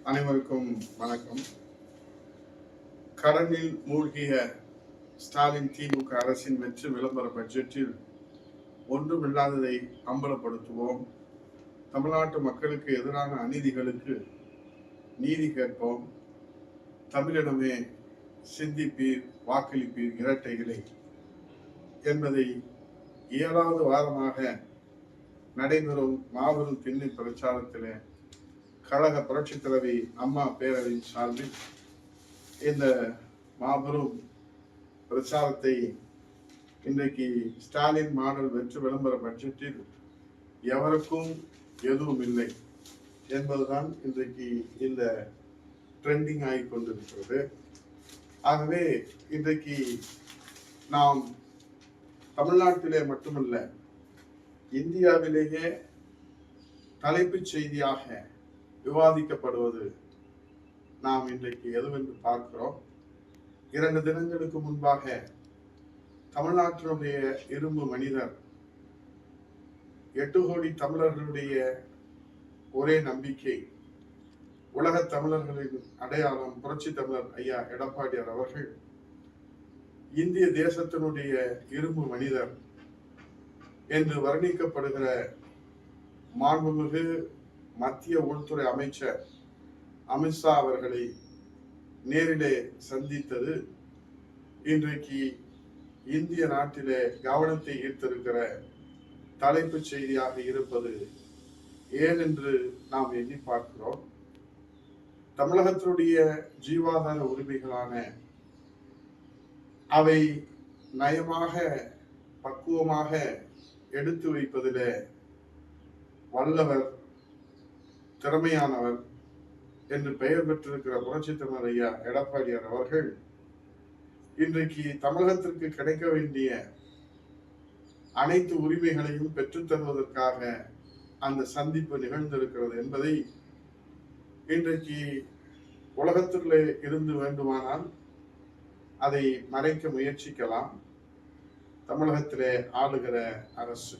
அனைவருக்கும் வணக்கம். கடனில் மூழ்கிய ஸ்டாலின் திமுக அரசின் வெற்றி விளம்பர பட்ஜெட்டில் ஒன்றுமில்லாததை அம்பலப்படுத்துவோம். தமிழ்நாட்டு மக்களுக்கு எதிரான அநீதிகளுக்கு நீதி கேட்போம். தமிழினமே சிந்திப்பீர், வாக்களிப்பீர் இரட்டைகளை என்பதை 7வது வாரமாக நடைபெறும் மாபெரும் திண்ணை பிரச்சாரத்திலே கழக புரட்சித் தலைவி அம்மா பேரவையின் சார்பில் இந்த மாபெரும் பிரச்சாரத்தை இன்றைக்கு ஸ்டாலின் மாடல் வெற்றி விளம்பர பட்ஜெட்டில் எவருக்கும் எதுவும் இல்லை என்பதுதான் இன்றைக்கு இந்த ட்ரெண்டிங் ஆகி கொண்டிருக்கிறது. ஆகவே இன்றைக்கு நாம் தமிழ்நாட்டிலே மட்டுமல்ல, இந்தியாவிலேயே தலைப்புச் செய்தியாக விவாதிக்கப்படுவது நாம் இன்றைக்கு எதுவென்று பார்க்கிறோம். 2 தினங்களுக்கு முன்பாக தமிழ்நாட்டினுடைய இரும்பு மனிதர், 8 கோடி தமிழர்களுடைய ஒரே நம்பிக்கை, உலக தமிழர்களின் அடையாளம் புரட்சி தமிழர் ஐயா எடப்பாடியார் அவர்கள் இந்திய தேசத்தினுடைய இரும்பு மனிதர் என்று வர்ணிக்கப்படுகிற மாண்புமிகு மத்திய உள்துறை அமைச்சர் அமித்ஷா அவர்களை நேரிலே சந்தித்தது இன்றைக்கு இந்திய நாட்டிலே கவனத்தை ஈர்த்திருக்கிற தலைப்புச் செய்தியாக இருப்பது ஏன் என்று நாம் எண்ணி பார்க்கிறோம். தமிழகத்தினுடைய ஜீவாதார உரிமைகளான அவை நயமாக பக்குவமாக எடுத்து வைப்பதிலே வல்லவர், திறமையானவர் என்று பெயர் பெற்றிருக்கிற புரட்சி தமிழர் ஐயா எடப்பாடியார் அவர்கள் இன்றைக்கு தமிழகத்திற்கு கிடைக்க வேண்டிய அனைத்து உரிமைகளையும் பெற்றுத் தருவதற்காக அந்த சந்திப்பு நிகழ்ந்திருக்கிறது என்பதை இன்றைக்கு உலகத்திலே இருந்து வேண்டுமானால் அதை மறைக்க முயற்சிக்கலாம் தமிழகத்திலே ஆளுகிற அரசு.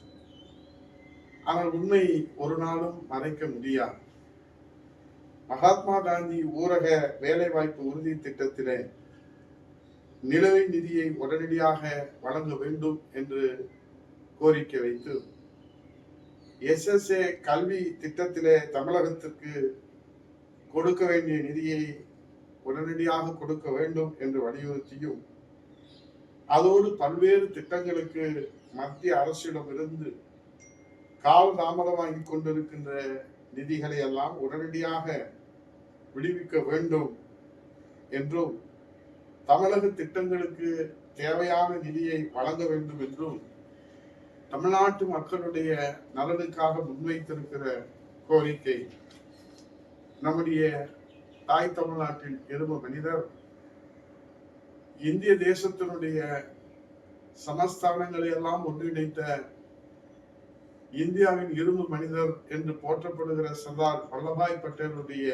ஆனால் உண்மை ஒரு நாளும் மறைக்க முடியாது. மகாத்மா காந்தி ஊரக வேலைவாய்ப்பு உறுதி திட்டத்திலே நிலுவை நிதியை உடனடியாக வழங்க வேண்டும் என்று கோரிக்கை வைத்து, SSA கல்வி திட்டத்திலே தமிழகத்திற்கு கொடுக்க வேண்டிய நிதியை உடனடியாக கொடுக்க வேண்டும் என்று வலியுறுத்தியும், அதோடு பல்வேறு திட்டங்களுக்கு மத்திய அரசிடமிருந்து கால் தாமதமாகி கொண்டிருக்கின்ற நிதிகளை எல்லாம் உடனடியாக விடுவிக்க வேண்டும் என்றும், தமிழக திட்டங்களுக்கு தேவையான நிதியை வழங்க வேண்டும் என்றும் தமிழ்நாட்டு மக்களுடைய நலனுக்காக முன்வைத்திருக்கிற கோரிக்கை நம்முடைய தாய் தமிழ்நாட்டின் இரும்பு மனிதர், இந்திய தேசத்தினுடைய சமஸ்தானங்களை எல்லாம் ஒன்றிணைத்த இந்தியாவின் இரும்பு மனிதர் என்று போற்றப்படுகிற சர்தார் வல்லபாய் பட்டேலுடைய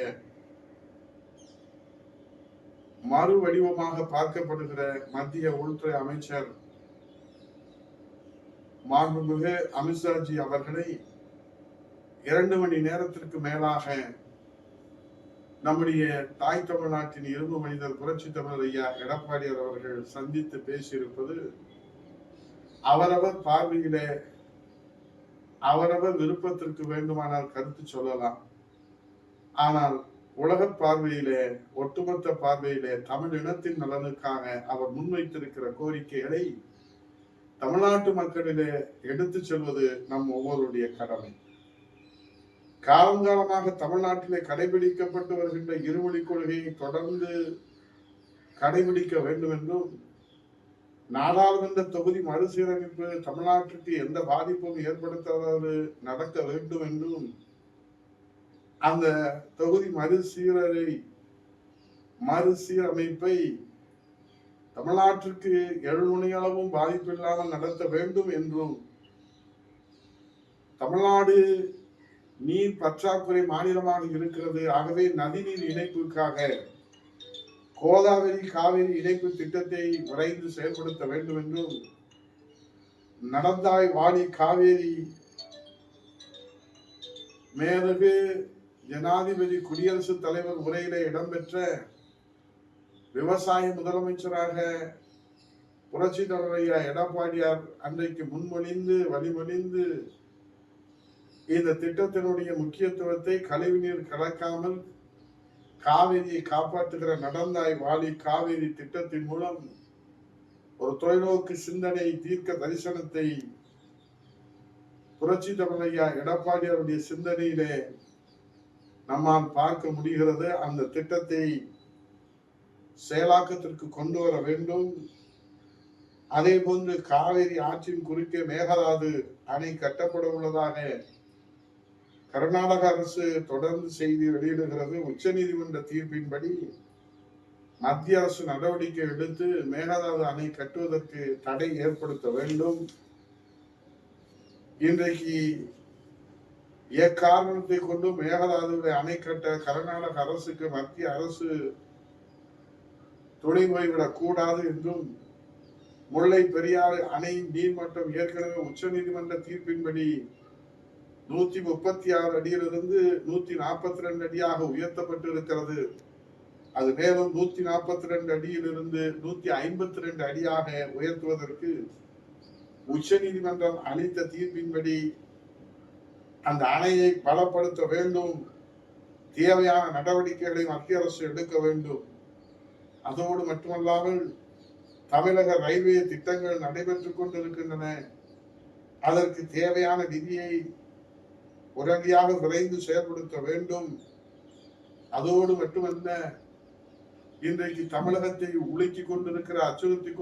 மறு வடிவமாக பார்க்கப்படுகிற மத்திய உள்துறை அமைச்சர் மாண்புமிகு அமித்ஷாஜி அவர்களை 2 மணி நேரத்திற்கு மேலாக நம்முடைய தாய் தமிழ்நாட்டின் இரும்பு மனிதர் புரட்சி தமிழர் ஐயா எடப்பாடியார் அவர்கள் சந்தித்து பேசியிருப்பது அவரவர் பார்வையிலே அவரவர் விருப்பத்திற்கு வேண்டுமானால் கருத்து சொல்லலாம். ஆனால் உலக பார்வையிலே, ஒட்டுமொத்த பார்வையிலே தமிழ் இனத்தின் நலனுக்காக அவர் முன்வைத்திருக்கிற கோரிக்கைகளை தமிழ்நாட்டு மக்களிலே எடுத்து செல்வது நம் ஒவ்வொருடைய கடமை. காலங்காலமாக தமிழ்நாட்டிலே கடைபிடிக்கப்பட்டு வருகின்ற இருமொழி கொள்கையை தொடர்ந்து கடைபிடிக்க வேண்டும் என்றும், நாடாளுமன்ற தொகுதி மறுசீரமைப்பு தமிழ்நாட்டிற்கு எந்த பாதிப்பும் ஏற்படுத்தாது நடக்க வேண்டும் என்றும், அந்த தொகுதி மறுசீரமைப்பை தமிழ்நாட்டிற்கு 7 மணியளவும் பாதிப்பில்லாமல் நடத்த வேண்டும் என்றும், தமிழ்நாடு நீர் பற்றாக்குறை மாநிலமாக இருக்கிறது, ஆகவே நதிநீர் இணைப்புக்காக கோதாவரி காவிரி இணைப்பு திட்டத்தை விரைந்து செயல்படுத்த வேண்டும் என்றும், நடந்தாய் வாடி காவேரி மேலகு ஜனாதிபதி குடியரசுத் தலைவர் உரையிலே இடம்பெற்ற விவசாய முதலமைச்சராக புரட்சி தலைவர் எடப்பாடியார் அன்றைக்கு முன்மொழிந்து வழிமொழிந்து இந்த திட்டத்தினுடைய முக்கியத்துவத்தை கழிவுநீர் கலக்காமல் காவிரியை காப்பாற்றுகிற நடந்தாய் வாழி காவிரி திட்டத்தின் மூலம் ஒரு தொலைநோக்கு சிந்தனை தீர்க்க தரிசனத்தை புரட்சி தலைவர் எடப்பாடியாருடைய சிந்தனையிலே நம்மால் பார்க்க முடிகிறது. அந்த திட்டத்தை செயலாக்கத்திற்கு கொண்டு வர வேண்டும். அதே போன்று காவிரி ஆற்றின் குறுக்கே மேகதாது அணை கட்டப்பட உள்ளதாக கர்நாடக அரசு தொடர்ந்து செய்தி வெளியிடுகிறது. உச்ச நீதிமன்ற தீர்ப்பின்படி மத்திய அரசு நடவடிக்கை எடுத்து மேகதாது அணை கட்டுவதற்கு தடை ஏற்படுத்த வேண்டும். இன்றைக்கு எக்காரணத்தை கொண்டு மேகதாதுவை அணை கட்ட கர்நாடக அரசுக்கு மத்திய அரசு துணை போய்விடக் கூடாது என்றும், முல்லை பெரியாறு அணை நீர்மட்டம் ஏற்கனவே உச்ச நீதிமன்ற தீர்ப்பின்படி 136 அடியிலிருந்து 142 அடியாக உயர்த்தப்பட்டிருக்கிறது. அது மேலும் 142 அடியிலிருந்து 152 அடியாக உயர்த்துவதற்கு உச்ச நீதிமன்றம் அளித்த தீர்ப்பின்படி அந்த அணையை பலப்படுத்த வேண்டும். தேவையான நடவடிக்கைகளை மத்திய அரசு எடுக்க வேண்டும். அதோடு மட்டுமல்லாமல் தமிழக ரயில்வே திட்டங்கள் நடைபெற்றுக் கொண்டிருக்கின்றன. அதற்கு தேவையான நிதியை உடனடியாக விரைந்து செயல்படுத்த வேண்டும். அதோடு மட்டுமல்ல, இன்றைக்கு தமிழகத்தை உலுக்கிக் கொண்டிருக்கிற அச்சுறுத்தி